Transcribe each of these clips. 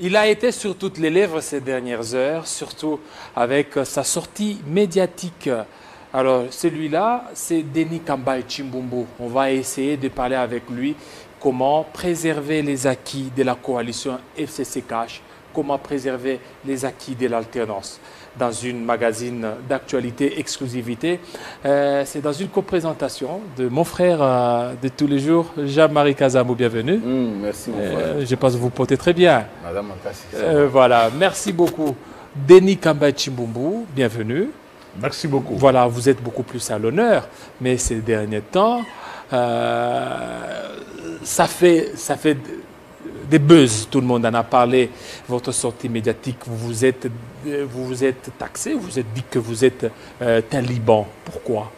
Il a été sur toutes les lèvres ces dernières heures, surtout avec sa sortie médiatique. Alors, celui-là, c'est Denis Kamba Chimbumbu. On va essayer de parler avec lui comment préserver les acquis de la coalition FCC Cash, comment préserver les acquis de l'alternance. Dans une magazine d'actualité exclusivité, c'est dans une coprésentation de mon frère de tous les jours, Jean-Marie Kazamou. Bienvenue. Merci mon frère. Je pense que vous portez très bien. Madame Ankassi. Voilà, merci beaucoup. Denis Kamba Chimbumbu, bienvenue. Merci beaucoup. Voilà, vous êtes beaucoup plus à l'honneur, mais ces derniers temps, ça fait des buzz, tout le monde en a parlé. Votre sortie médiatique, vous vous êtes taxé, vous vous êtes dit que vous êtes taliban. Pourquoi?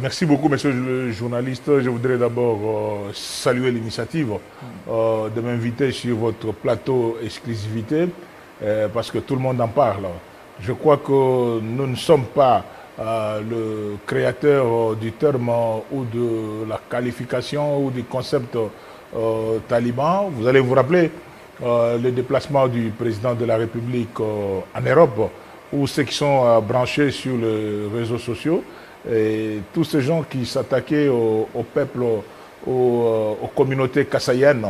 Merci beaucoup, monsieur le journaliste. Je voudrais d'abord saluer l'initiative de m'inviter sur votre plateau exclusivité parce que tout le monde en parle. Je crois que nous ne sommes pas le créateur du terme ou de la qualification ou du concept taliban. Vous allez vous rappeler le déplacement du président de la République en Europe, ou ceux qui sont branchés sur les réseaux sociaux, et tous ces gens qui s'attaquaient au peuple, aux communautés kassaïennes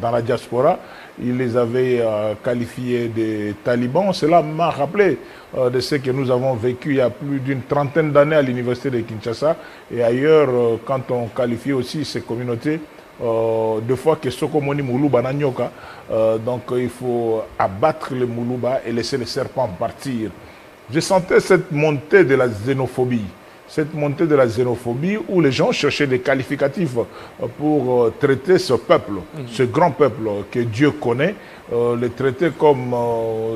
dans la diaspora, il les avait qualifiés de talibans. Cela m'a rappelé de ce que nous avons vécu il y a plus d'une trentaine d'années à l'université de Kinshasa et ailleurs, quand on qualifiait aussi ces communautés deux fois que Sokomoni Moulouba Nanyoka, donc il faut abattre le Moulouba et laisser les serpents partir. Je sentais cette montée de la xénophobie. Cette montée de la xénophobie où les gens cherchaient des qualificatifs pour traiter ce peuple, ce grand peuple que Dieu connaît, le traiter comme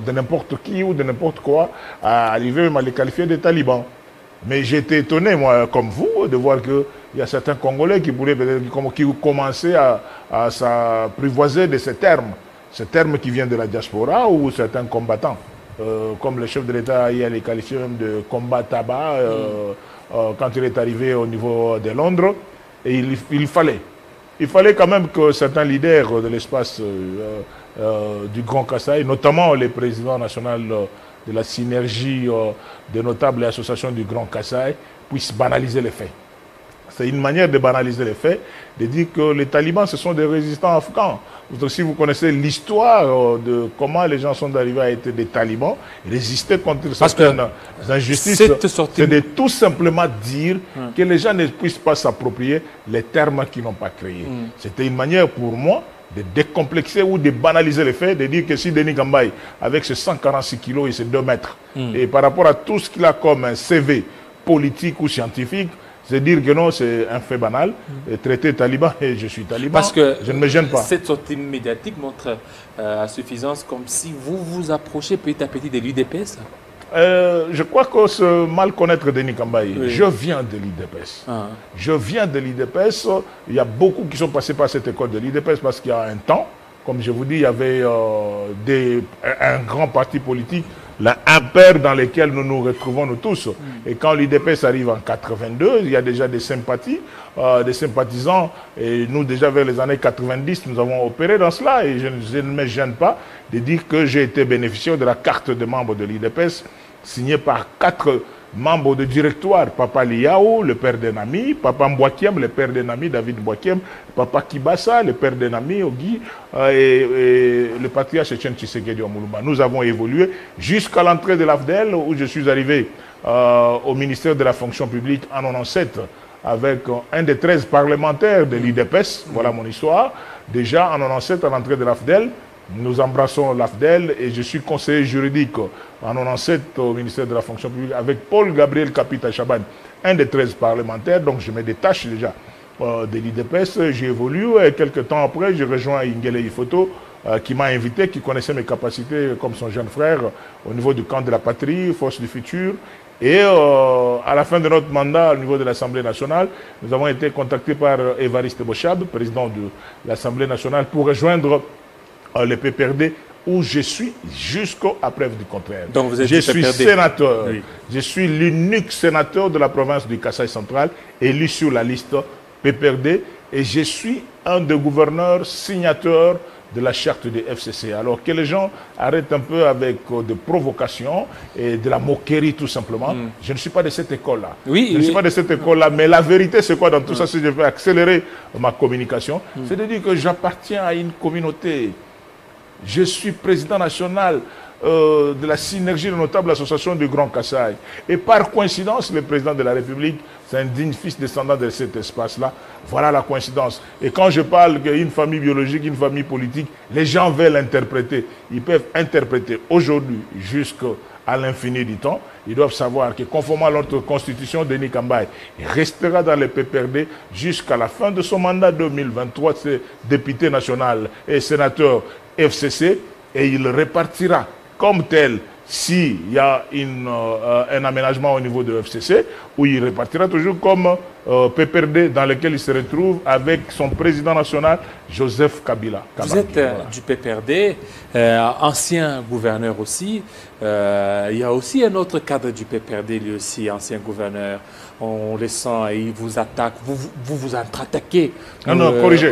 de n'importe qui ou de n'importe quoi, arriver même à les qualifier de talibans. Mais j'étais étonné, moi, comme vous, de voir qu'il y a certains Congolais qui commençaient à s'apprivoiser de ces termes qui viennent de la diaspora ou certains combattants. Comme le chef de l'État, il les qualifié même de combat tabac quand il est arrivé au niveau de Londres. Et il fallait quand même que certains leaders de l'espace du Grand Kasaï, notamment les présidents nationaux de la synergie des notables et associations du Grand Kasaï, puissent banaliser les faits. C'est une manière de banaliser les faits, de dire que les talibans, ce sont des résistants afghans. Si vous connaissez l'histoire de comment les gens sont arrivés à être des talibans, résister contre certaines injustices, c'est de tout simplement dire que les gens ne puissent pas s'approprier les termes qu'ils n'ont pas créés. C'était une manière pour moi de décomplexer ou de banaliser les faits, de dire que si Denis Kamba, avec ses 146 kilos et ses 2 mètres, et par rapport à tout ce qu'il a comme un CV politique ou scientifique, c'est dire que non, c'est un fait banal, traiter taliban et je suis taliban, parce que je ne me gêne pas. Cette sortie médiatique montre à suffisance comme si vous vous approchez petit à petit de l'UDPS. Je crois que c'est mal connaître Denis Kamba. Oui. Je viens de l'UDPS. Je viens de l'UDPS. Il y a beaucoup qui sont passés par cette école de l'UDPS parce qu'il y a un temps, comme je vous dis, il y avait un grand parti politique, un père dans lequel nous nous retrouvons nous tous. Et quand l'UDPS arrive en 82, il y a déjà des sympathies, des sympathisants. Et nous, déjà vers les années 90, nous avons opéré dans cela. Et je ne me gêne pas de dire que j'ai été bénéficiaire de la carte de membre de l'UDPS, signée par 4 membres de directoire. Papa Liao, le père d'un ami, Papa Mbouakiem, le père d'un ami, David Mbouakiem, Papa Kibasa, le père d'un ami, Ogi, et le patriarche Etienne Tshisekedi Omoulouma. Nous avons évolué jusqu'à l'entrée de l'AFDEL, où je suis arrivé au ministère de la fonction publique en 97, avec un des 13 parlementaires de l'IDPS. Voilà mon histoire. Déjà en 97, à l'entrée de l'AFDEL, nous embrassons l'AFDEL et je suis conseiller juridique en 1997 au ministère de la fonction publique avec Paul Gabriel Kapita Chaban, un des 13 parlementaires. Donc je me détache déjà de l'IDPS. J'ai évolué et quelques temps après, j'ai rejoint Ingele Ifoto qui m'a invité, qui connaissait mes capacités comme son jeune frère au niveau du camp de la patrie, Force du futur. Et à la fin de notre mandat au niveau de l'Assemblée nationale, nous avons été contactés par Évariste Bochab, président de l'Assemblée nationale, pour rejoindre le PPRD, où je suis jusqu'à preuve du contraire. Donc vous êtes je suis sénateur. Oui. Je suis l'unique sénateur de la province du Kasaï central, élu sur la liste PPRD, et je suis un des gouverneurs signateurs de la charte des FCC. Alors que les gens arrêtent un peu avec des provocations et de la moquerie tout simplement. Je ne suis pas de cette école-là. Oui, je ne suis pas de cette école-là, mais la vérité c'est quoi dans tout ça? Si je vais accélérer ma communication, c'est de dire que j'appartiens à une communauté. Je suis président national de la synergie de notables associations du Grand Kasaï. Et par coïncidence, le président de la République, c'est un digne fils descendant de cet espace-là. Voilà la coïncidence. Et quand je parle d'une famille biologique, une famille politique, les gens veulent interpréter. Ils peuvent interpréter aujourd'hui jusqu'à l'infini du temps. Ils doivent savoir que conformément à notre constitution, Denis Kambaye restera dans le PPRD jusqu'à la fin de son mandat 2023. C'est député national et sénateur FCC et il répartira comme tel s'il y a un aménagement au niveau de FCC, où il répartira toujours comme PPRD dans lequel il se retrouve avec son président national, Joseph Kabila. Vous êtes du PPRD, ancien gouverneur aussi. Il y a aussi un autre cadre du PPRD, lui aussi, ancien gouverneur. On le sent et il vous attaque, vous entre-attaquez. Non, corrigez.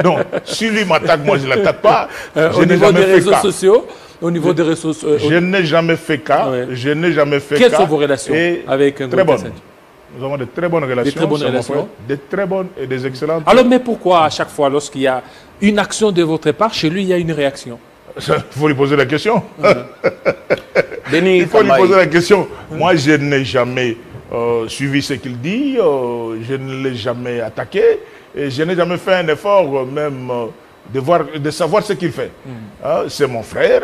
Non, si lui m'attaque, moi je ne l'attaque pas. Au niveau des réseaux sociaux, au niveau des réseaux sociaux. Je n'ai jamais fait cas. Je n'ai jamais fait Quelles sont vos relations avec un très bonnes. Nous avons de très bonnes relations. Des très bonnes relations. De très bonnes et des excellentes. Alors, mais pourquoi à chaque fois, lorsqu'il y a une action de votre part, chez lui, il y a une réaction? Il faut lui poser la question. Il faut lui poser la question. Moi, je n'ai jamais suivi ce qu'il dit. Je ne l'ai jamais attaqué. Et je n'ai jamais fait un effort même de savoir ce qu'il fait. C'est mon frère.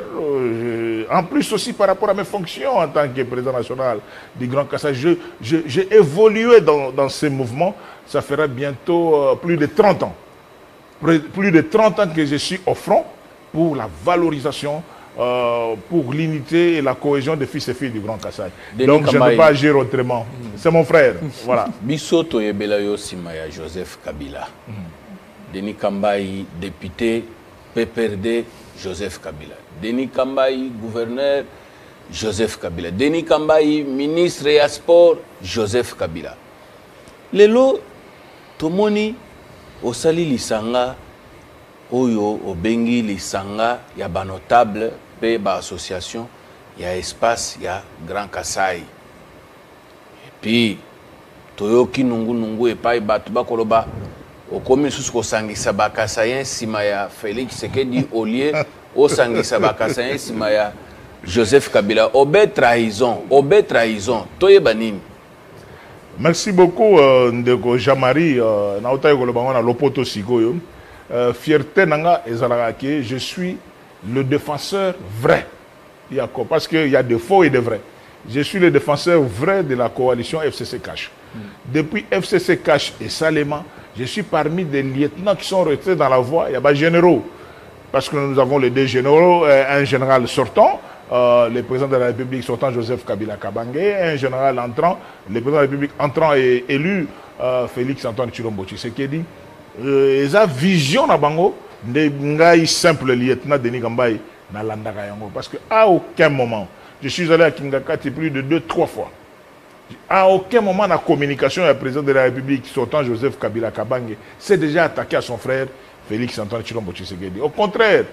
En plus aussi par rapport à mes fonctions en tant que président national du Grand Kasaï, j'ai évolué dans ces mouvements. Ça fera bientôt plus de 30 ans. Plus de 30 ans que je suis au front pour la valorisation, pour l'unité et la cohésion des fils et filles du Grand Kasaï. Donc je ne peux pas agir autrement. C'est mon frère. Voilà. Bisoto Yebelayo Simaya Joseph Kabila. Denis Kambaye, député, PPRD, Joseph Kabila. Denis Kambaye, gouverneur, Joseph Kabila. Denis Kambaye, ministre et sport, Joseph Kabila. Lelo, Tomoni, Osali Lisanga, Oyo, Obengi Lisanga, il y a notable, il y a association, il y a espace, il y a Grand Kasaï. Et puis, Toyoki Nungu et Pai Batuba Koloba. Au commun sous ko sangisa bakasayen simaya Félix Tshisekedi au lieu au sangisa bakasayen simaya Joseph Kabila obé trahison toye banini. Merci beaucoup ndeko Jean-Marie na otaye ko lobango na lopoto sikoyo fierté nanga ezalaka ke je suis le défenseur vrai parce qu'il y a des faux et des vrais. Je suis le défenseur vrai de la coalition FCC Cash. Depuis FCC Cash et Salema, je suis parmi des lieutenants qui sont retraités dans la voie. Il y a des généraux, parce que nous avons les deux généraux, un général sortant, le président de la République sortant Joseph Kabila Kabange, un général entrant, le président de la République entrant et élu Félix Antoine Tshilombo Tshisekedi. Ils ont vision na bango de ngai simple lieutenant Denis Kambaye na landaka yango, parce qu'à aucun moment, je suis allé à Kingakati plus de 2-3 fois. À aucun moment, dans la communication, le président de la République, sortant Joseph Kabila Kabange, s'est déjà attaqué à son frère Félix Antoine Tshilombo Tshisekedi. Au contraire,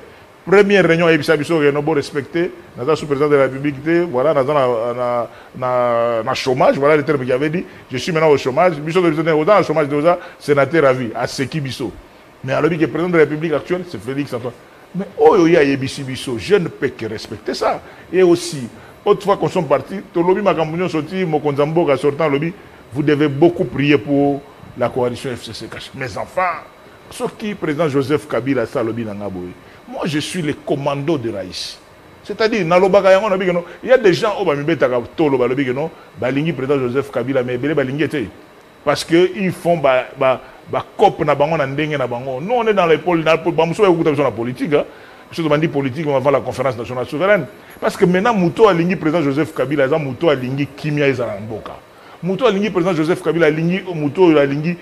première réunion, il y respecté, dans sous-président de la République, voilà, dans le chômage, voilà le terme qu'il avait dit, je suis maintenant au chômage, Bisso de dans le chômage de sénateur à vie, à Seki Bisso. Mais alors, le président de la République actuelle, c'est Félix Antoine. Mais oh, Bisso, je ne peux que respecter ça. Et aussi, autrefois qu'on soit partis, vous devez beaucoup prier pour la coalition FCC. Mes enfants, sauf qui président Joseph Kabila, moi je suis le commando de Raïs. C'est-à-dire, il y a des gens qui président Joseph Kabila, mais parce qu'ils font cop na bango na ndenge na bango. Nous on est dans les politique. Je demande politique, on va voir la conférence nationale souveraine. Parce que maintenant, Mouto Alingi, président Joseph Kabila, Mouto Alingi, Kimia Izaramboka. Mouto Alingi, président Joseph Kabila, Mouto Alingi,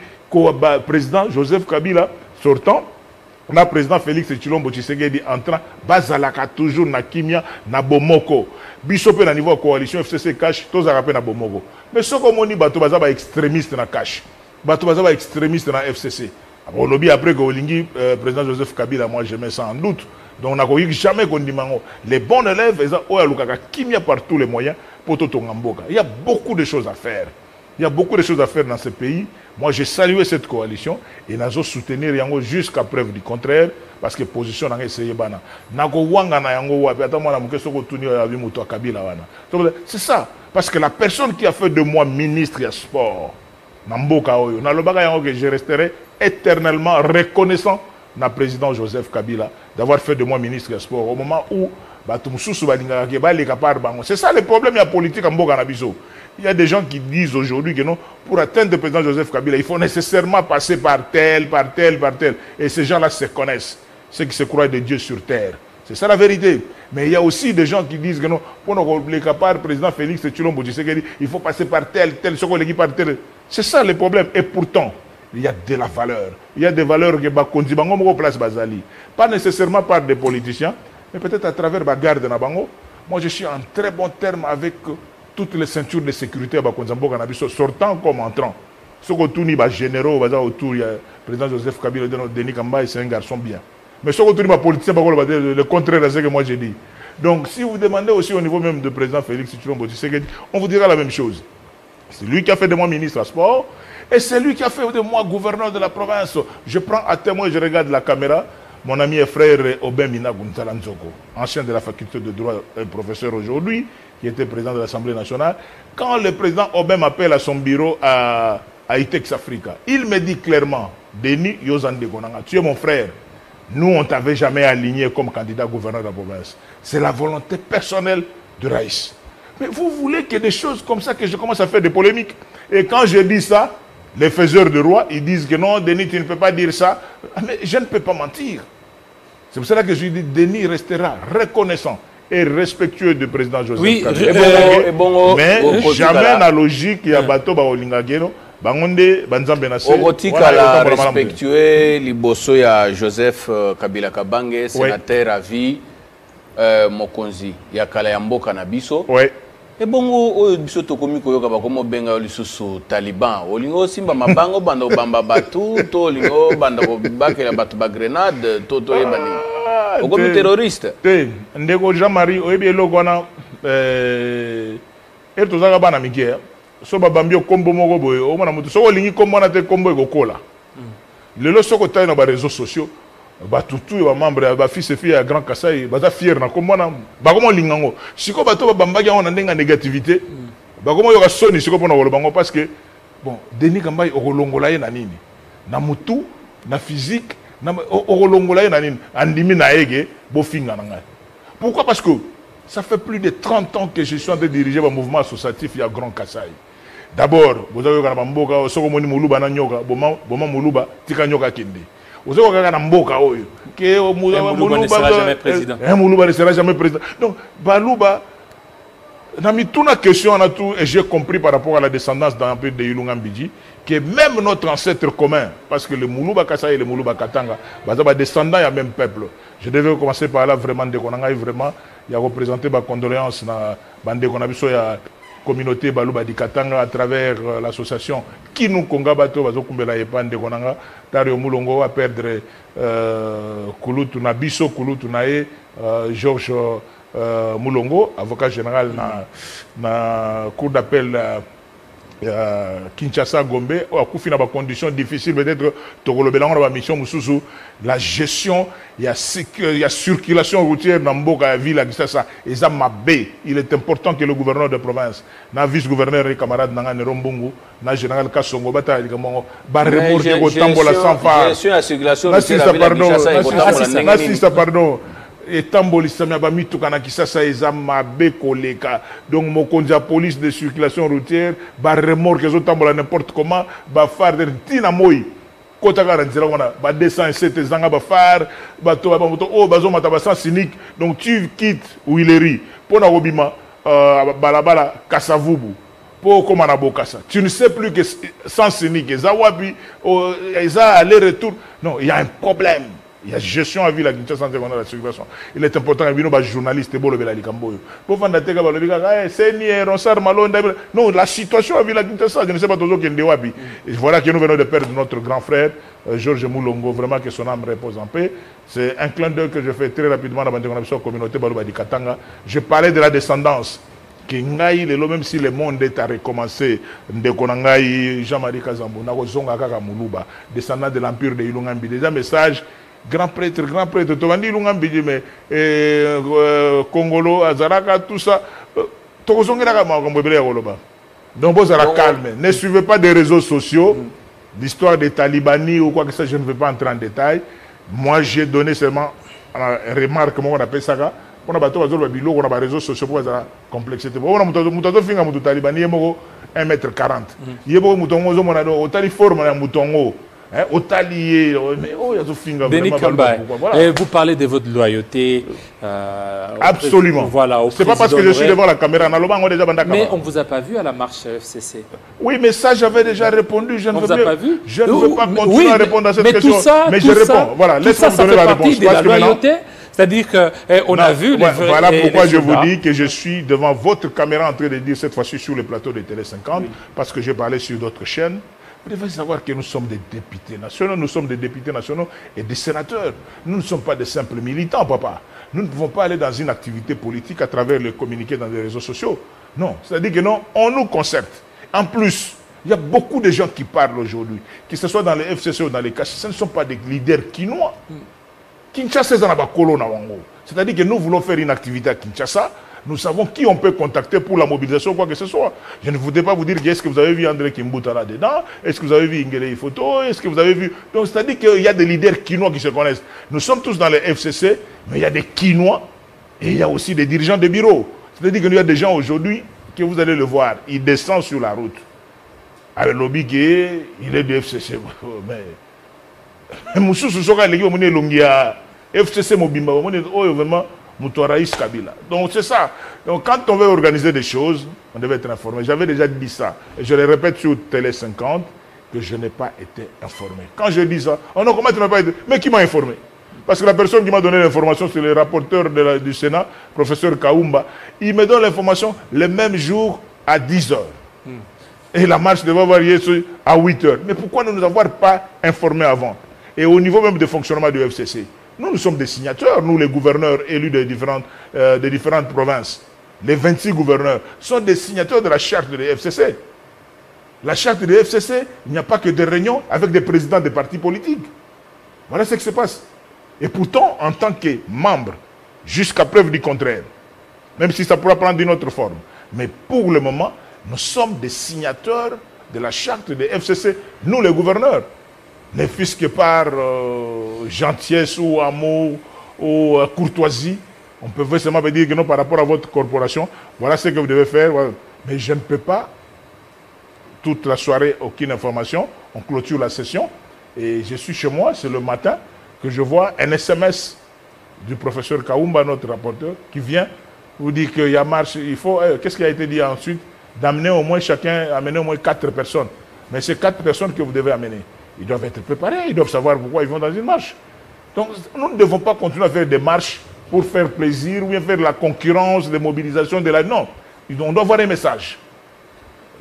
président Joseph Kabila, sortant, on a président Félix Tshilombo Tshisekedi entrant, Bazalaka toujours na Kimia, na Bomoko. Bisopé na niveau coalition FCC Cash, tous à rappel na Bomoko. Mais ce qu'on dit, Bato Bazaba extrémiste na Cash. Bato Bazaba extrémiste na FCC. Au lobby après que Olingi, président Joseph Kabila, moi je mets ça en doute. Donc on n'a jamais qu'on dit les bons élèves, il y a par tous les moyens pour tout Mboka. Il y a beaucoup de choses à faire. Il y a beaucoup de choses à faire dans ce pays. Moi j'ai salué cette coalition et nous allons soutenir Yango jusqu'à preuve du contraire parce que position n'a essayé bana. C'est ça. Parce que la personne qui a fait de moi ministre et sport, je resterai éternellement reconnaissant na président Joseph Kabila d'avoir fait de moi ministre des Sports au moment où c'est ça le problème politique en Boganabiso. Il y a des gens qui disent aujourd'hui que non, pour atteindre le président Joseph Kabila, il faut nécessairement passer par tel. Et ces gens-là se connaissent, ceux qui se croient de Dieu sur terre. C'est ça la vérité. Mais il y a aussi des gens qui disent que non, pour le président Félix Tshilombo Tshisekedi, il faut passer par tel, par tel. C'est ça le problème. Et pourtant, il y a de la valeur. Il y a des valeurs qui sont place Bazali. Pas nécessairement par des politiciens, mais peut-être à travers la garde de Bango. Moi, je suis en très bon terme avec toutes les ceintures de sécurité sortant comme entrant. Ce que tout les généraux autour, il y a le président Joseph Kabila, Denis Kambaye, c'est un garçon bien. Mais ce que tout les politiciens, le contraire de ce que moi j'ai dit. Donc, si vous demandez aussi au niveau même du président Félix Tshilombo Tshisekedi, on vous dira la même chose. C'est lui qui a fait de moi ministre à sport et c'est lui qui a fait de moi gouverneur de la province. Je prends à témoin, je regarde la caméra, mon ami et frère Obem Mina Guntala Nzoko, ancien de la faculté de droit, un professeur aujourd'hui, qui était président de l'Assemblée nationale. Quand le président Obem appelle à son bureau à Itex Africa, il me dit clairement, Denis Yozande Gonanga, tu es mon frère. Nous, on ne t'avait jamais aligné comme candidat gouverneur de la province. C'est la volonté personnelle de Raïs. Mais vous voulez qu'il y ait des choses comme ça que je commence à faire des polémiques. Et quand je dis ça, les faiseurs de roi, ils disent que non, Denis, tu ne peux pas dire ça. Mais je ne peux pas mentir. C'est pour cela que je dis, Denis restera reconnaissant et respectueux du président Joseph Kabila. Mais jamais la logique, il y a bateau Baolingageno. Okotikala respectueux liboso ya Joseph Kabila Kabange, sénateur à vie, mokonzi ya kala ya mboka na biso. Et bongo oyo biso tokomi koyoka bakomo benga lisusu Taliban. Olingo simba mabango banda bamba batu, to olingo banda bakela batu ba grenade, to yebani. Okomi terroriste. Ndeko Jean-Marie oyebi eloko wana tozaka bana mike. So babambio kombo moko boye o mona mutu so olingi kombo na te kombo ekokola lelo soko tayi na ba réseaux sociaux ba tutu ba membre ba fils et filles ya Grand Kasai baza fier na kombo na ba komo lingango siko bato babambaki on na ndenga négativité ba komo yoka soni siko pona kolobango parce que bon Denis Kambaye okolongola ye na nini na mutu na physique na okolongola ye na nini andimi na ege bo finga na ngai. Pourquoi? Parce que ça fait plus de 30 ans que je suis en train de diriger un mouvement associatif il y a Grand Kasai. D'abord, vous avez un mboka, Sokomoni Moulouba Nanyoka, Boma Moulouba, Tika Nyoka Kende. Vous avez un mboka, que Moulouba ne sera jamais président. Moulouba ne sera jamais président. Donc, Balouba, n'a mis toute la question à tout, et j'ai compris par rapport à la descendance d'un peu de Yulungambidji, que même notre ancêtre commun, parce que le Moulouba Kasai et le Moulouba Katanga, sont descendants du même peuple. Je devais commencer par là, vraiment, dès qu'on a vraiment, il y a représenté ma condoléance dans la communauté Balouba di Katanga à travers l'association Kinu Konga Bato Bazokumbela Epande Konanga Dario Moulongo a perdre Kulutu Nabiso Kulutu Nae Georges Moulongo avocat général na cour d'appel Kinshasa Gombe a couffé dans des conditions difficiles peut-être Togolobelanga dans mission Mususu la gestion il y a circulation routière dans Mboka ville à Kinshasa et ça m'a bé il est important que le gouverneur de province na vice-gouverneur et camarade Nanga Nerombungu na général Kassongo bata dikamongo ba remorquer au tambola sans phare gestion la circulation routière à Kinshasa pardon et tamboli samia ba mitukana Kisasa ezama be koleka donc mokonzi ya police de circulation routière ba remorque zo tambola n'importe comment ba phare de tina moi kota ka nzela wana ba 207 zanga ba phare ba to ba moto o bazo mata ba sans cynique donc tu quittes Huilery pona robima balabala Kasavubu pour comment na bokasa tu ne sais plus que sans cynique za wapi za aller retour non il y a un problème. Il y a gestion à vie, la Kinshasa, la circulation. Il est important que les journalistes pour le Likamboyo. Pour faire des c'est ni Ronsard Malone. Non, la situation à vie, la Kinshasa, je ne sais pas toujours qui est Ndewabi. Et voilà que nous venons de perdre notre grand frère, Georges Moulongo, vraiment que son âme repose en paix. C'est un clin d'œil que je fais très rapidement dans la communauté Balouba di Katanga. Je parlais de la descendance. Même si le monde est à recommencer, Jean-Marie Kazambo, descendant de l'empire de Ilungambi. Déjà, message, grand prêtre, Tovandi Ilungambi, mais Congolo, Azaraka, tout ça. Donc, vous allez calme. Ne suivez pas des réseaux sociaux, l'histoire des talibani ou quoi que ce soit, je ne vais pas entrer en détail. Moi, j'ai donné seulement une remarque, comment on appelle ça. On a des réseaux sociaux pour la complexité. On a 1m40. Il y a Denis Kambaye, vous parlez de votre loyauté. Absolument. Voilà, c'est pas parce que je suis devant la caméra. Mais on ne vous a pas vu à la marche FCC. Oui, mais ça, j'avais déjà répondu. Je ne veux pas continuer à répondre à cette question. Mais je réponds. Voilà, laisse-moi vous donner la réponse. De la loyauté. C'est-à-dire qu'on a vu les vrais. Voilà pourquoi je vous dis que je suis devant votre caméra en train de dire cette fois-ci sur le plateau de Télé 50, parce que j'ai parlé sur d'autres chaînes. Vous devez savoir que nous sommes des députés nationaux, nous sommes des députés nationaux et des sénateurs. Nous ne sommes pas des simples militants, papa. Nous ne pouvons pas aller dans une activité politique à travers le communiqué dans les réseaux sociaux. Non, c'est-à-dire que non, on nous concerte. En plus, il y a beaucoup de gens qui parlent aujourd'hui, que ce soit dans les FCC ou dans les CACH, ce ne sont pas des leaders quinois. Kinshasa, c'est-à-dire que nous voulons faire une activité à Kinshasa. Nous savons qui on peut contacter pour la mobilisation, quoi que ce soit. Je ne voudrais pas vous dire, est-ce que vous avez vu André Kimbuta là-dedans? Est-ce que vous avez vu Ngele Photo? Est-ce que vous avez vu... Donc, c'est-à-dire qu'il y a des leaders quinois qui se connaissent. Nous sommes tous dans les FCC, mais il y a des quinois et il y a aussi des dirigeants de bureaux. C'est-à-dire qu'il y a des gens aujourd'hui, que vous allez le voir, ils descendent sur la route. Alors, lobby, il est du FCC. Mais... FCC Mobimba, vraiment, Kabila. Donc c'est ça. Donc quand on veut organiser des choses, on devait être informé. J'avais déjà dit ça. Et je le répète sur Télé 50, que je n'ai pas été informé. Quand je dis ça, oh non, comment tu n'as pas été... Mais qui m'a informé? Parce que la personne qui m'a donné l'information, c'est le rapporteur du Sénat, professeur Kaumba. Il me donne l'information le même jour à 10h. Et la marche devait avoir lieu à 8h. Mais pourquoi ne nous avoir pas informés avant? Et au niveau même de fonctionnement du FCC. Nous sommes des signateurs, nous les gouverneurs élus des différentes provinces. Les 26 gouverneurs sont des signateurs de la charte de l'FCC. La charte de l'FCC, il n'y a pas que des réunions avec des présidents des partis politiques. Voilà ce qui se passe. Et pourtant, en tant que membre, jusqu'à preuve du contraire, même si ça pourra prendre une autre forme, mais pour le moment, nous sommes des signateurs de la charte de l'FCC, nous les gouverneurs. Ne fût-ce que par gentillesse ou amour ou courtoisie, on peut seulement dire que non par rapport à votre corporation, voilà ce que vous devez faire. Voilà. Mais je ne peux pas, toute la soirée, aucune information. On clôture la session et je suis chez moi, c'est le matin que je vois un SMS du professeur Kaumba, notre rapporteur, qui vient vous dire qu'il y a marche, il faut, qu'est-ce qui a été dit ensuite? D'amener au moins chacun, amener au moins 4 personnes. Mais c'est 4 personnes que vous devez amener. Ils doivent être préparés, ils doivent savoir pourquoi ils vont dans une marche. Donc, nous ne devons pas continuer à faire des marches pour faire plaisir ou bien faire la concurrence des mobilisations de la... Non, on doit avoir un message.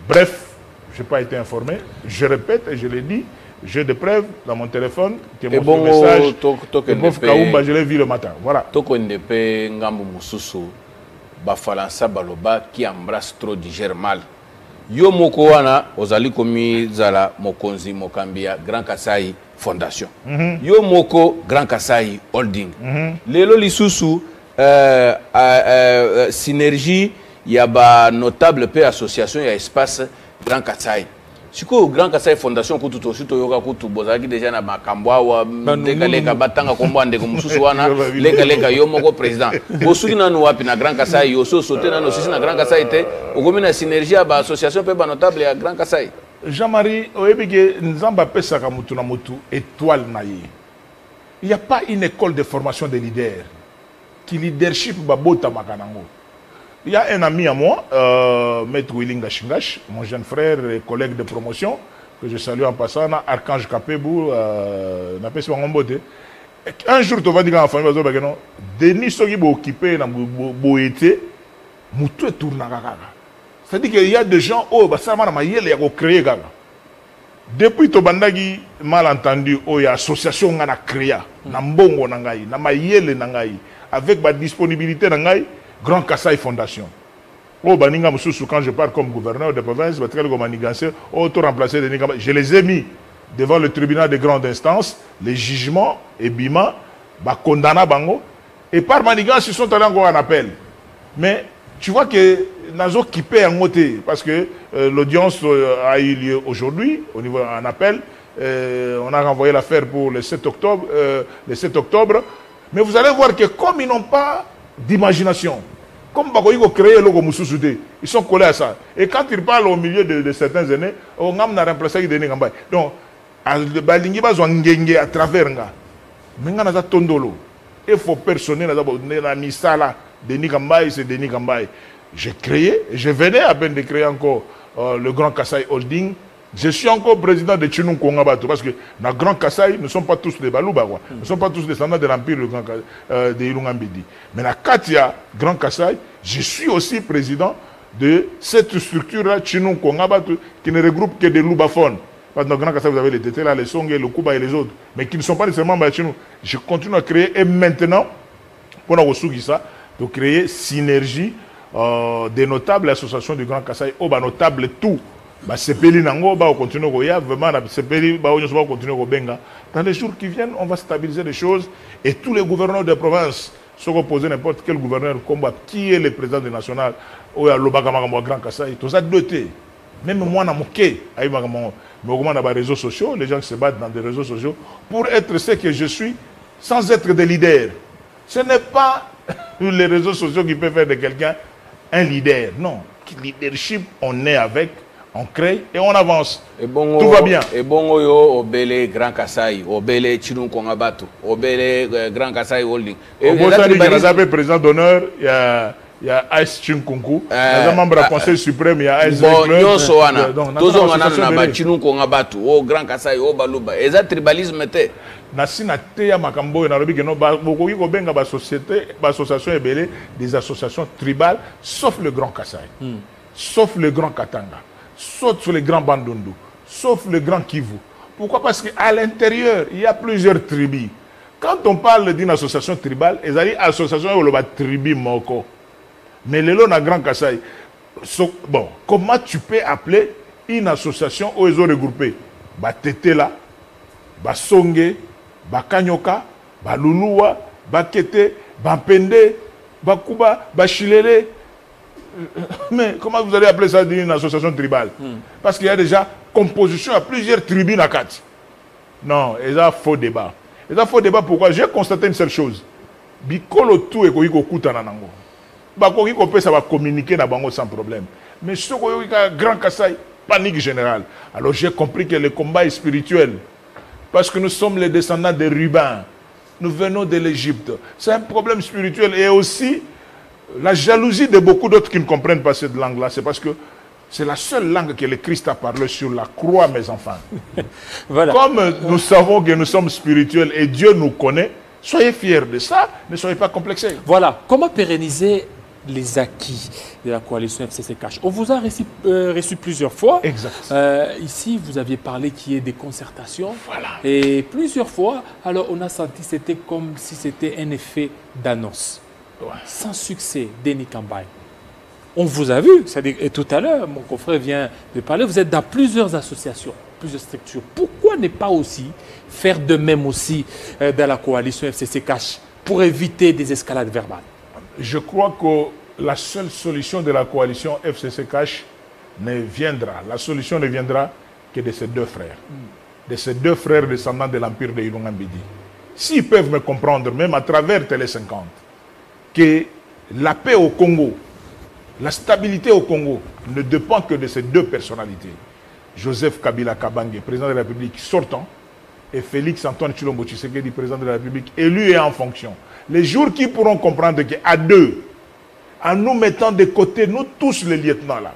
Bref, je n'ai pas été informé. Je répète et je l'ai dit, j'ai des preuves dans mon téléphone que mon message, je l'ai vu le matin. Voilà. Qui embrasse trop digère mal. Yo moko wana ozali komi zala mokonzi mokambia Grand Kasai Fondation. Yo moko Grand Kasai Holding. Lelo lisusu synergie ya ba notable pe association ya espace Grand Kasai. Siko Grand Kasai Fondation kutu to sito yoka kutu bozaki deja na makambwa wa leka batanga kombo ndeko mususu wana leka yo moko président. Bosuki nanu wapi na Grand Kasai yo so sauter nanu sisi na Grand Kasai te okomi na synergie ba association pe ba notable ya Grand Kasai. Jean-Marie oyebike nzamba pesa ka mutu na mutu étoile na ye. Il n'y a pas une école de formation des leaders qui leadership ba bota makanango. Il y a un ami à moi, Maître Willing Shingash, mon jeune frère et collègue de promotion, que je salue en passant, Archange Kapebou, Un jour, tu vas dire à la famille, non, Denis Sogi est occupé dans le été, Moutou est tourné. C'est-à-dire qu'il y a des gens, oh, ça m'a créé. Depuis que tu as malentendu, il y a une association qui a créé, avec la disponibilité de Grand Kassai Fondation. Oh, quand je parle comme gouverneur de province, je les ai mis devant le tribunal de grande instance, les jugements et Bima, condamné Bango, et par manigance, ils sont allés encore en appel. Mais tu vois que Nazo qui paie en côté, parce que l'audience a eu lieu aujourd'hui, au niveau en appel, on a renvoyé l'affaire pour le 7 octobre, mais vous allez voir que comme ils n'ont pas d'imagination, comme ils ont créé le logo Moussousoudé, ils sont collés à ça. Et quand ils parlent au milieu de certaines années, on a remplacé Denis Kambay. Donc, à travers Tondolo, il faut personner Denis Kambay, c'est Denis Kambay. J'ai créé, je venais à peine de créer encore le Grand Kassai Holding. Je suis encore président de Chinung Kongabatu parce que dans le Grand Kassai, nous ne sommes pas tous des Balouba. Nous ne sommes pas tous descendants de l'Empire de Ilungambidi. Mais dans Katia, Grand Kassai, je suis aussi président de cette structure-là, Chinung Kongabatu, qui ne regroupe que des loubaphones. Parce que dans le Grand Kassai, vous avez les Tétela, les Songé, le Kuba et les autres, mais qui ne sont pas nécessairement Chinung. Je continue à créer et maintenant, pour de créer synergie des notables associations du Grand Kassai, notables tout. Dans les jours qui viennent, on va stabiliser les choses et tous les gouverneurs de province se reposer n'importe quel gouverneur comme qui est le président du national ou à Grand Kassai, tout ça doté. Même moi, dans les réseaux sociaux, les gens qui se battent dans des réseaux sociaux pour être ce que je suis sans être des leaders. Ce n'est pas les réseaux sociaux qui peuvent faire de quelqu'un un leader. Non, leadership, on est avec. On crée et on avance. Tout va bien. Et bon, au Bélé Grand Kassai, au Bélé Chinung Kongabatu, au Bélé Grand Kassai Holding. Au Bosani, il y a président d'honneur, il y a Aïs Chinkunku, il y a membre du Conseil suprême, il y a Aïs Reclus. Tous on a Chinung Kongabatu, au Grand Kassai, au Balouba. Et ça, tribalisme était. Nasina Teya Makambo, Nairobi, que beaucoup de Benga, association Ebélé, des associations tribales, sauf le Grand Kassai, sauf le Grand Katanga. Sauf sur les grands Bandundu, sauf le grand Kivu. Pourquoi? Parce qu'à l'intérieur, il y a plusieurs tribus. Quand on parle d'une association tribale, il y a une association où la tribu Moko. Mais le long Grand Kassai, bon, comment tu peux appeler une association où ils ont regroupé Tétela, Songe, Kanyoka, Lulua, Kete, Pende, Kuba, Chilele. Mais comment vous allez appeler ça une association tribale? Parce qu'il y a déjà composition à plusieurs tribus à quatre. Non, il y a faux débat. Il y a faux débat pourquoi? J'ai constaté une seule chose. Bikolo tout est kokuta nanango. Bakoki ko ça va communiquer na bango sans problème. Mais ce Grand Kassai, panique générale. Alors j'ai compris que le combat est spirituel. Parce que nous sommes les descendants des Rubins. Nous venons de l'Égypte. C'est un problème spirituel et aussi la jalousie de beaucoup d'autres qui ne comprennent pas cette langue-là, c'est parce que c'est la seule langue que le Christ a parlé sur la croix, mes enfants. Voilà. Comme nous savons que nous sommes spirituels et Dieu nous connaît, soyez fiers de ça, ne soyez pas complexés. Voilà. Comment pérenniser les acquis de la coalition FCC-CACH? On vous a reçu plusieurs fois. Exact. Ici, vous aviez parlé qu'il y ait des concertations. Voilà. Et plusieurs fois, alors on a senti que c'était comme si c'était un effet d'annonce. Ouais. Sans succès, Denis Kambay. On vous a vu, c'est-à-dire, et tout à l'heure, mon confrère vient de parler, vous êtes dans plusieurs associations, plusieurs structures. Pourquoi ne pas aussi faire de même aussi dans la coalition FCC-CACH pour éviter des escalades verbales? Je crois que la seule solution de la coalition FCC-CACH ne viendra, la solution ne viendra que de ces deux frères. De ces deux frères descendants de l'Empire de Ilungambidi. S'ils peuvent me comprendre, même à travers Télé 50, que la paix au Congo, la stabilité au Congo ne dépend que de ces deux personnalités. Joseph Kabila Kabange, président de la République sortant, et Félix Antoine Tshilombo Tshisekedi, président de la République élu et en fonction. Les jours qui pourront comprendre qu'à deux, en nous mettant de côté, nous tous les lieutenants là,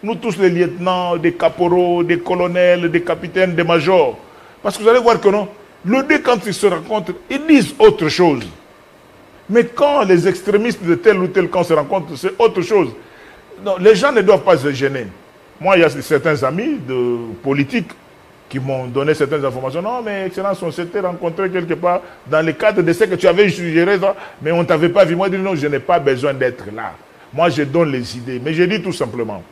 nous tous les lieutenants, des caporaux, des colonels, des capitaines, des majors, parce que vous allez voir que non, Le deux, quand ils se rencontrent, ils disent autre chose. Mais quand les extrémistes de tel ou tel camp se rencontrent, c'est autre chose. Non, les gens ne doivent pas se gêner. Moi, il y a certains amis de politique qui m'ont donné certaines informations. Non, mais Excellence, on s'était rencontrés quelque part dans le cadre de ce que tu avais suggéré, mais on ne t'avait pas vu. Moi, je dis non, je n'ai pas besoin d'être là. Moi, je donne les idées. Mais je dis tout simplement,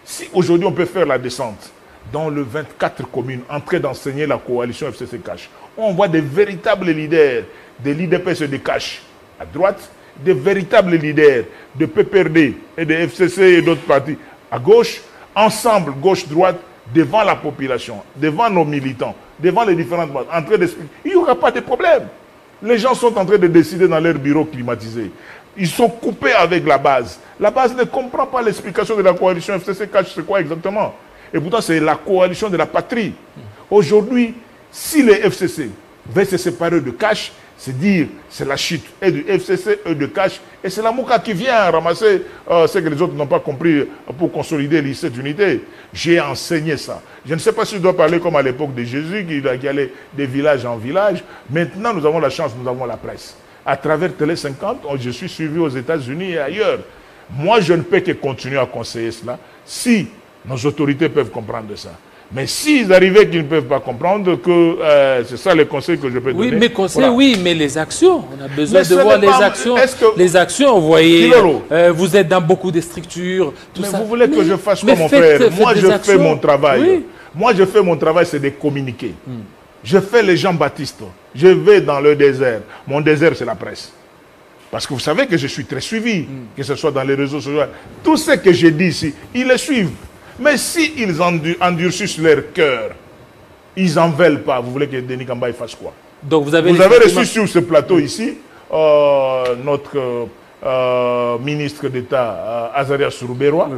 si aujourd'hui on peut faire la descente dans les 24 communes, entrer d'enseigner la coalition FCC Cash, on voit des véritables leaders, des l'IDPS de Cash à droite, des véritables leaders de PPRD et de FCC et d'autres partis à gauche, ensemble, gauche-droite, devant la population, devant nos militants, devant les différentes bases, en train d'expliquer. Il n'y aura pas de problème. Les gens sont en train de décider dans leur bureau climatisé. Ils sont coupés avec la base. La base ne comprend pas l'explication de la coalition FCC Cash, c'est quoi exactement? Et pourtant, c'est la coalition de la patrie. Aujourd'hui, si les FCC veulent se séparer de Cash, c'est dire, c'est la chute et du FCC et de Cash, et c'est la Mouka qui vient ramasser ce que les autres n'ont pas compris pour consolider cette unité. J'ai enseigné ça. Je ne sais pas si je dois parler comme à l'époque de Jésus, qui allait de village en village. Maintenant, nous avons la chance, nous avons la presse. À travers Télé 50, je suis suivi aux États-Unis et ailleurs. Moi, je ne peux que continuer à conseiller cela si nos autorités peuvent comprendre ça. Mais s'ils arrivaient qu'ils ne peuvent pas comprendre, que c'est ça le conseil que je peux donner. Oui, mais conseil, voilà. Oui, mais les actions, on a besoin mais de voir les actions. Les actions, vous voyez, vous êtes dans beaucoup de structures, tout mais ça. Vous voulez que je fasse comme mon frère? Moi, je fais mon travail. Oui. Moi, je fais mon travail, c'est de communiquer. Je fais les Jean-Baptiste. Je vais dans le désert. Mon désert, c'est la presse. Parce que vous savez que je suis très suivi, que ce soit dans les réseaux sociaux. Tout ce que je dis ici, ils le suivent. Mais s'ils endurcissent leur cœur, ils n'en veulent pas. Vous voulez que Denis Kambaye fasse quoi? Donc vous avez reçu sur ce plateau ici notre ministre d'État Azaria Sourouberois,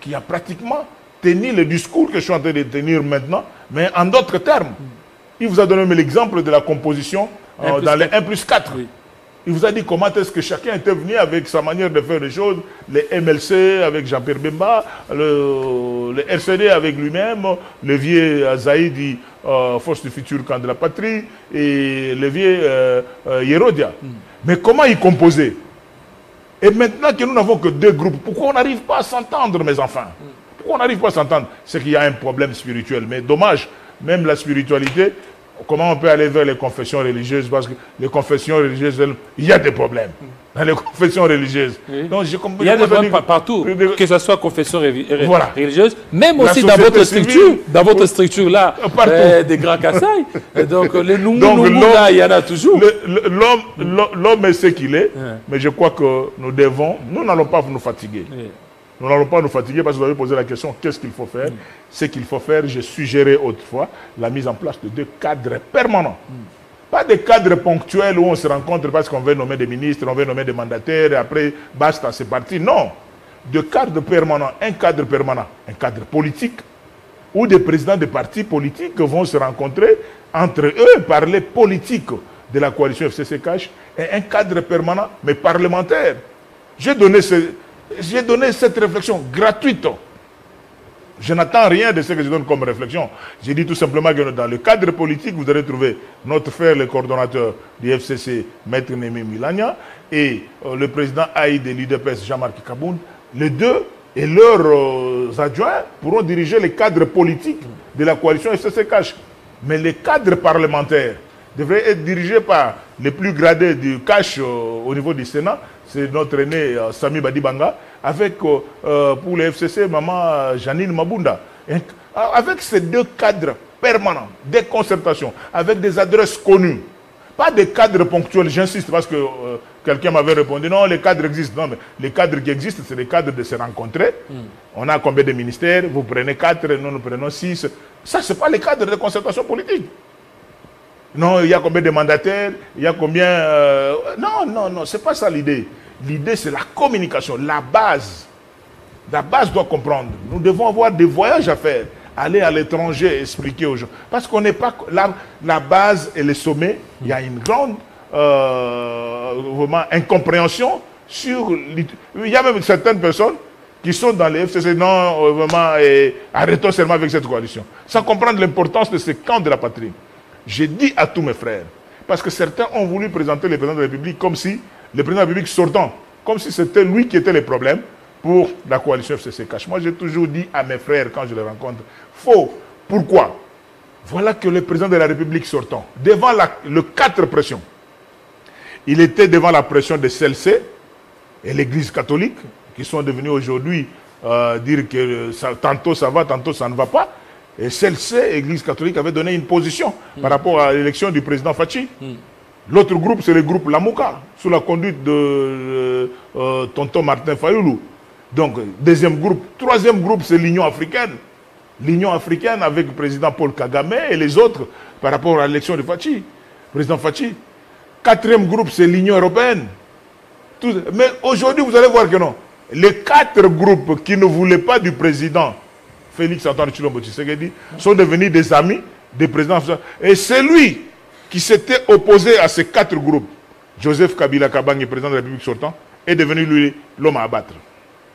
qui a pratiquement tenu le discours que je suis en train de tenir maintenant, mais en d'autres termes. Il vous a donné l'exemple de la composition dans les 1+4. Oui. Il vous a dit comment est-ce que chacun était venu avec sa manière de faire les choses. Les MLC avec Jean-Pierre Bemba, le RCD avec lui-même, le vieux Zaïdi, Force du futur camp de la patrie, et le vieux Yerodia. Mais comment ils composaient? Et maintenant que nous n'avons que deux groupes, pourquoi on n'arrive pas à s'entendre, mes enfants? Pourquoi on n'arrive pas à s'entendre? C'est qu'il y a un problème spirituel. Mais dommage, même la spiritualité, comment on peut aller vers les confessions religieuses? Parce que les confessions religieuses, il y a des problèmes. Dans les confessions religieuses. Oui. Donc, il y a des problèmes partout, que ce soit confession religieuse, même aussi dans votre structure, là, des Grands Kassai. Donc, les Nungu, là, il y en a toujours. L'homme est ce qu'il est, mais je crois que nous n'allons pas nous fatiguer. Nous n'allons pas nous fatiguer parce que vous avez posé la question, qu'est-ce qu'il faut faire? Ce qu'il faut faire, j'ai suggéré autrefois la mise en place de 2 cadres permanents. Pas des cadres ponctuels où on se rencontre parce qu'on veut nommer des ministres, on veut nommer des mandataires, et après, basta, c'est parti. Non. 2 cadres permanents. Un cadre permanent, un cadre politique, où des présidents de partis politiques vont se rencontrer entre eux, parler politique de la coalition FCC Cash, et un cadre permanent, mais parlementaire. J'ai donné cette réflexion gratuite. Je n'attends rien de ce que je donne comme réflexion. J'ai dit tout simplement que dans le cadre politique, vous allez trouver notre frère, le coordonnateur du FCC, Maître Némé Milania, et le président Haï de l'UDPS, Jean-Marc Kaboun. Les deux et leurs adjoints pourront diriger les cadres politiques de la coalition FCC Cash. Mais les cadres parlementaires devraient être dirigés par les plus gradés du Cash au niveau du Sénat. C'est notre aîné Sami Badibanga, avec pour le FCC, maman Janine Mabunda. Et, avec ces 2 cadres permanents, des concertations, avec des adresses connues. Pas des cadres ponctuels, j'insiste, parce que quelqu'un m'avait répondu, non, les cadres existent. Non, mais les cadres qui existent, c'est les cadres de se rencontrer. On a combien de ministères? Vous prenez 4, nous prenons 6. Ça, ce n'est pas les cadres de concertation politique. Non, il y a combien de mandataires? Il y a combien... Non, ce n'est pas ça l'idée. L'idée, c'est la communication, la base. La base doit comprendre. Nous devons avoir des voyages à faire. Aller à l'étranger, expliquer aux gens. Parce qu'on n'est pas... La base et les sommets, il y a une grande vraiment incompréhension sur... Il y a même certaines personnes qui sont dans les FCC, non, vraiment, arrêtons seulement avec cette coalition. Sans comprendre l'importance de ces camps de la patrie. j'ai dit à tous mes frères, parce que certains ont voulu présenter le président de la République comme si le président de la République sortant, comme si c'était lui qui était le problème pour la coalition FCC-Cash. Moi, j'ai toujours dit à mes frères quand je les rencontre, faux. Pourquoi? Voilà que le président de la République sortant, devant le 4 pressions, il était devant la pression de CLC et l'Église catholique, qui sont devenus aujourd'hui dire que tantôt ça va, tantôt ça ne va pas. Et CLC, l'Église catholique, avait donné une position par rapport à l'élection du président Fachi. L'autre groupe, c'est le groupe Lamouka, sous la conduite de tonton Martin Fayoulou. Donc, deuxième groupe. Troisième groupe, c'est l'Union africaine. L'Union africaine avec le président Paul Kagame et les autres par rapport à l'élection de Fachi, président Fachi. Quatrième groupe, c'est l'Union européenne. Mais aujourd'hui, vous allez voir que non. Les 4 groupes qui ne voulaient pas du président Félix Antoine Tshilombo Tshisekedi sont devenus des amis des présidents. Et c'est lui qui s'était opposé à ces 4 groupes, Joseph Kabila Kabange, président de la République sortant, est devenu lui l'homme à abattre.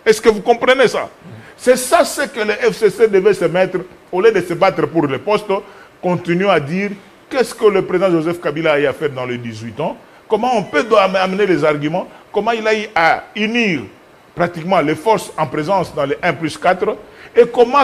Est-ce que vous comprenez ça? C'est ça ce que le FCC devait se mettre, au lieu de se battre pour le poste, continuer à dire qu'est-ce que le président Joseph Kabila a fait dans les 18 ans, comment on peut amener les arguments, comment il a eu à unir pratiquement les forces en présence dans les 1+4, et comment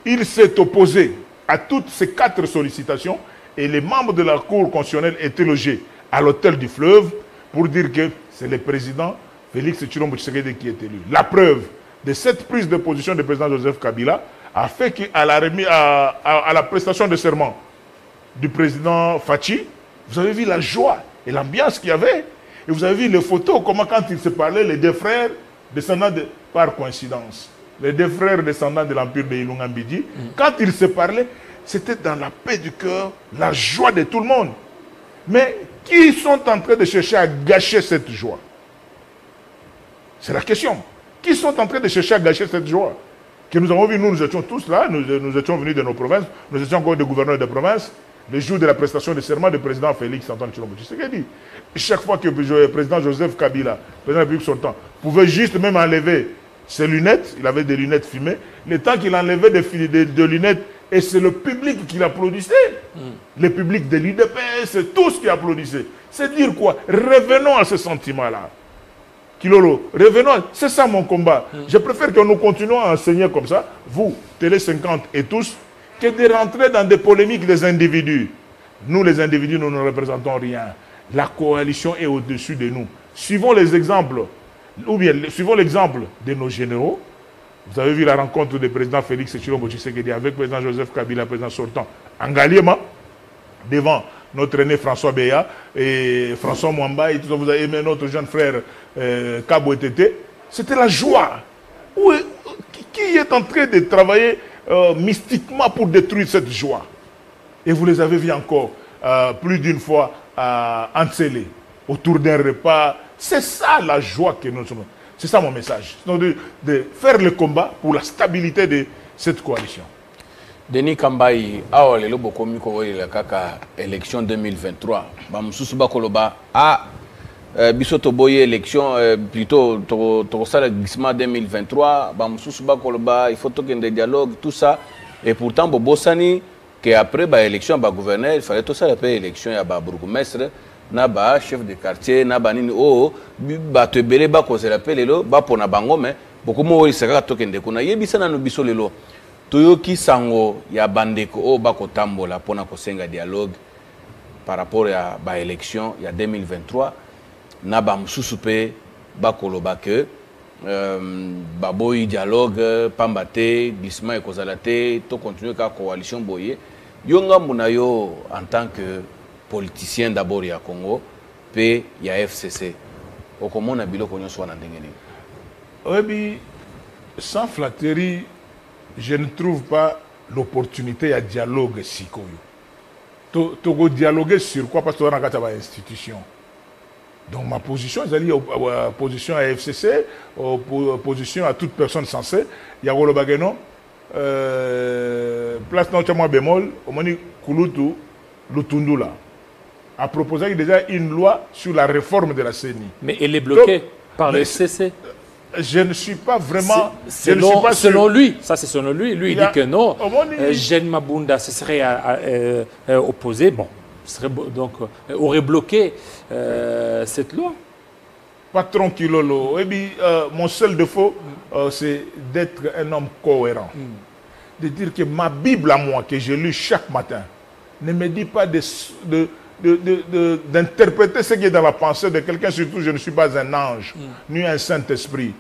il s'est opposé à toutes ces 4 sollicitations, et les membres de la Cour constitutionnelle étaient logés à l'hôtel du Fleuve pour dire que c'est le président Félix Tshilombo Tshisekedi qui est élu. La preuve de cette prise de position du président Joseph Kabila a fait qu'à la prestation de serment du président Fachi, vous avez vu la joie et l'ambiance qu'il y avait. Et vous avez vu les photos, comment quand ils se parlaient, les 2 frères descendants par coïncidence, les 2 frères descendants de l'empire de Ilunga Mbidi, quand ils se parlaient, c'était dans la paix du cœur, la joie de tout le monde. Mais qui sont en train de chercher à gâcher cette joie? C'est la question. Qui sont en train de chercher à gâcher cette joie? Que nous avons vu, nous étions tous là, nous étions venus de nos provinces, nous étions encore des gouverneurs de province, le jour de la prestation de serment du président Félix Antoine Tshilombo Tshisekedi. Chaque fois que le président Joseph Kabila, président de la République sortant, pouvait juste même enlever ses lunettes, il avait des lunettes fumées, le temps qu'il enlevait des lunettes, et c'est le public qui l'applaudissait. Le public de l'UDP, c'est tous qui applaudissaient. C'est dire quoi? Revenons à ce sentiment-là. Kilolo, revenons, c'est ça mon combat. Je préfère que nous continuions à enseigner comme ça, vous, Télé 50 et tous, que de rentrer dans des polémiques des individus. Nous, les individus, nous ne représentons rien. La coalition est au-dessus de nous. Suivons les exemples, ou bien suivons l'exemple de nos généraux. Vous avez vu la rencontre du président Félix Tshilombo Tshisekedi avec le président Joseph Kabila, président sortant, en Ngaliema, devant notre aîné François Beya et François Mwamba, et tout ça, vous avez aimé notre jeune frère Kabo Etete. C'était la joie. Qui est en train de travailler mystiquement pour détruire cette joie? Et vous les avez vus encore plus d'une fois à Antsele, autour d'un repas. C'est ça la joie que nous sommes. C'est ça mon message. Donc de faire le combat pour la stabilité de cette coalition. Denis Kambai, awa lelo bokomi ko la kaka élection 2023. Ba mususu ba koloba biso to boye élection plutôt to sala glissement 2023. Ba mususu ba koloba il faut token de dialogue tout ça et pourtant bobosani que après ba élection ba gouverneur il fallait tout ça la élection ya ba bourgmestre na ba chef de quartier na ba nini ba to belé ba ko sala lelo ba pona bango mais beaucoup mo woli saka token de kuna yebisa na no biso lelo. Toyoki sango ya bandeko o bako tambola pona kosenga dialogue par rapport à ba élection ya 2023 na ba mususu pe bakoloba que baboyi dialogue pambate glissement ekozala te to continuer ka coalition boye yo ngambu na yo en tant que politicien d'abord ya Congo pe ya FCC okomona biloko nyonso wana ndenge nini? Obi sans flatterie, je ne trouve pas l'opportunité à dialogue si quoi. Tu dialoguer sur quoi? Parce que tu as une institution. Donc ma position, c'est position à FCC, opposition à toute personne censée. Il y a le bagano, place notamment bémol, au moni Kulutu, Lutundula, a proposé déjà une loi sur la réforme de la CENI. Mais elle est bloquée par le FCC. je ne suis pas vraiment... Selon lui, ça c'est selon lui. Lui, il dit que non. Jean Mabunda se serait opposé, bon, aurait bloqué cette loi. Patron Kilolo, et puis, mon seul défaut, c'est d'être un homme cohérent. De dire que ma Bible à moi, que je lis chaque matin, ne me dit pas d'interpréter ce qui est dans la pensée de quelqu'un, surtout je ne suis pas un ange, ni un Saint-Esprit.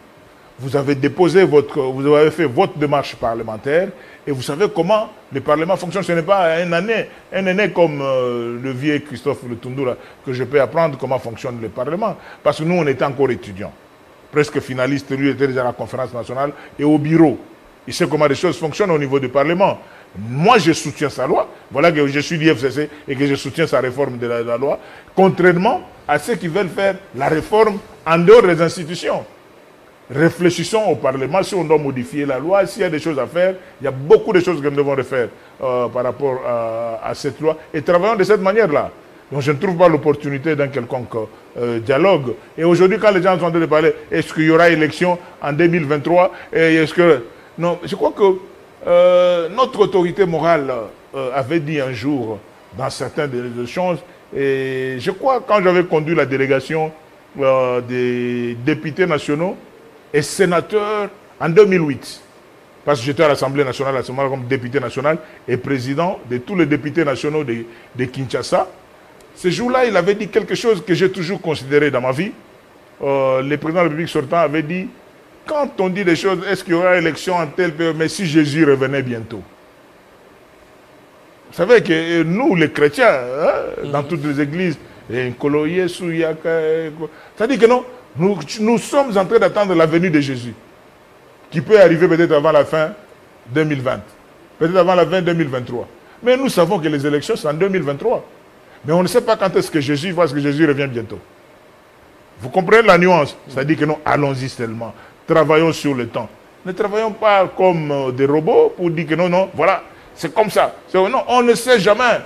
Vous avez vous avez fait votre démarche parlementaire et vous savez comment le Parlement fonctionne. Ce n'est pas un aîné comme le vieux Christophe Le Tundura que je peux apprendre comment fonctionne le Parlement. Parce que nous, on était encore étudiants. Presque finaliste, lui était déjà à la conférence nationale et au bureau. Il sait comment les choses fonctionnent au niveau du Parlement. Moi, je soutiens sa loi. Voilà que je suis l'IFCC et que je soutiens sa réforme de la loi. Contrairement à ceux qui veulent faire la réforme en dehors des institutions. Réfléchissons au Parlement si on doit modifier la loi. S'il y a des choses à faire, il y a beaucoup de choses que nous devons refaire par rapport à cette loi. Et travaillons de cette manière-là. Donc je ne trouve pas l'opportunité d'un quelconque dialogue. Et aujourd'hui, quand les gens sont en train de parler, est-ce qu'il y aura élection en 2023 est-ce que... Non, je crois que notre autorité morale avait dit un jour dans certaines des choses, et je crois quand j'avais conduit la délégation des députés nationaux et sénateurs en 2008, parce que j'étais à l'Assemblée nationale à ce moment-là comme député national et président de tous les députés nationaux de Kinshasa. Ce jour-là, il avait dit quelque chose que j'ai toujours considéré dans ma vie. Le président de la République sortant avait dit, quand on dit des choses, est-ce qu'il y aura élection en tel période, mais si Jésus revenait bientôt. Vous savez que nous, les chrétiens, dans toutes les églises, c'est-à-dire que non, nous sommes en train d'attendre la venue de Jésus, qui peut arriver peut-être avant la fin 2020, peut-être avant la fin 2023. Mais nous savons que les élections, c'est en 2023. Mais on ne sait pas quand est-ce que Jésus va, parce que Jésus revient bientôt. Vous comprenez la nuance? C'est-à-dire que non, allons-y seulement. Travaillons sur le temps. Ne travaillons pas comme des robots pour dire que non, non, voilà, c'est comme ça. Non, on ne sait jamais.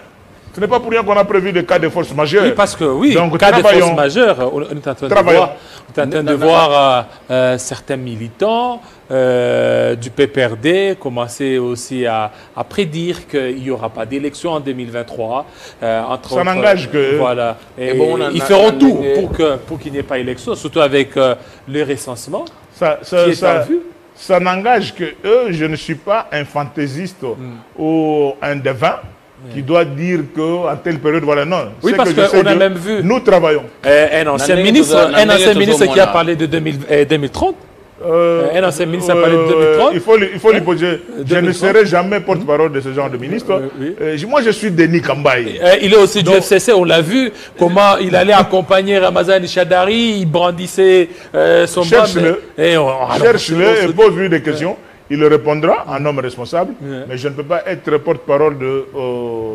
Ce n'est pas pour rien qu'on a prévu des cas de force majeure. Oui, parce que oui, donc, cas de force majeure, on est en train de voir, certains militants du PPRD commencer aussi à prédire qu'il n'y aura pas d'élection en 2023. Ça n'engage que... Voilà. Et bon, ils feront tout pour qu'il n'y ait pas d'élection, surtout avec le recensement qui est en vue. Ça n'engage que eux, je ne suis pas un fantaisiste ou un devin qui doit dire qu'en telle période, voilà, non. Oui, parce qu'on a même vu... Nous travaillons. Un ancien ministre qui a parlé de 2030. Un ancien ministre a parlé de 2030. Il faut lui poser. Je ne serai jamais porte-parole de ce genre de ministre. Moi, je suis Denis Kambaye. Il est aussi du FCC, on l'a vu, comment il allait accompagner Ramazani Chadari, il brandissait son bras. Cherche-le et pose-lui des questions. Il répondra en homme responsable, mais je ne peux pas être porte-parole de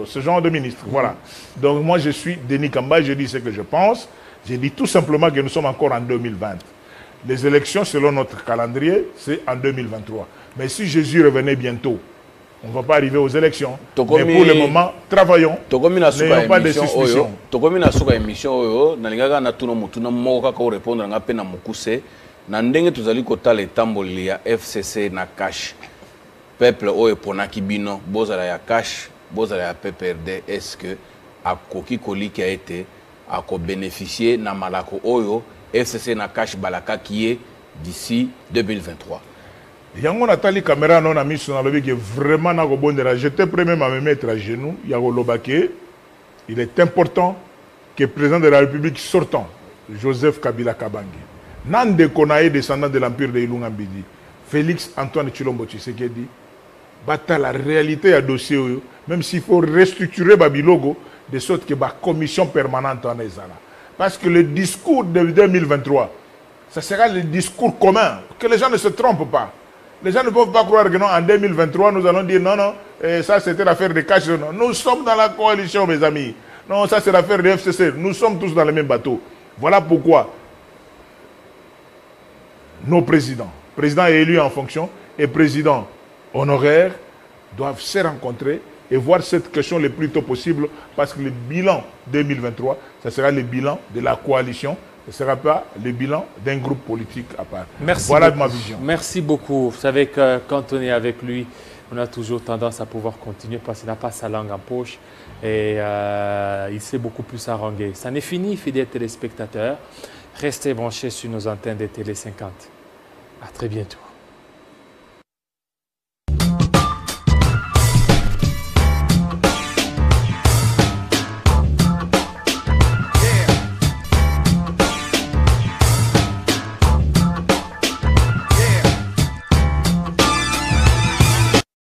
ce genre de ministre. Voilà. Donc moi, je suis Denis Kambaye, je dis ce que je pense. Je dis tout simplement que nous sommes encore en 2020. Les élections, selon notre calendrier, c'est en 2023. Mais si Jésus revenait bientôt, on ne va pas arriver aux élections. Mais pour le moment, travaillons. N'ayons pas de suspicion. Nandenge tuzali kotala etamboli ya FCC na cash peuple oyo ponaki bino bozala ya cash bozala ya PPRD est-ce que akoki koliki a été ako bénéficier na malako oyo FCC na cash balaka qui est d'ici 2023. Yango natali caméra non na miso na lobi que vraiment na ko bondela j'étais prêt même à me mettre à genoux ya ko lobake. Il est important que le président de la République sortant Joseph Kabila Kabange Nande Konae, descendant de l'empire de Ilunga Mbidi, Félix Antoine Tshilombo Tshisekedi, bata la réalité à dossier, même s'il faut restructurer Babilogo, de sorte que la commission permanente en Ezala. Parce que le discours de 2023, ça sera le discours commun, que les gens ne se trompent pas. Les gens ne peuvent pas croire que non, en 2023, nous allons dire non, non, ça c'était l'affaire de cash. Non. Nous sommes dans la coalition, mes amis. Non, ça c'est l'affaire de FCC. Nous sommes tous dans le même bateau. Voilà pourquoi nos présidents élu en fonction et présidents honoraires doivent se rencontrer et voir cette question le plus tôt possible, parce que le bilan 2023, ce sera le bilan de la coalition, ce ne sera pas le bilan d'un groupe politique à part. Merci voilà beaucoup. ma vision. Merci beaucoup. Vous savez que quand on est avec lui, on a toujours tendance à pouvoir continuer parce qu'il n'a pas sa langue en poche et il sait beaucoup plus haranguer. Ça n'est fini, fidèles téléspectateurs. Restez branchés sur nos antennes de Télé 50. À très bientôt.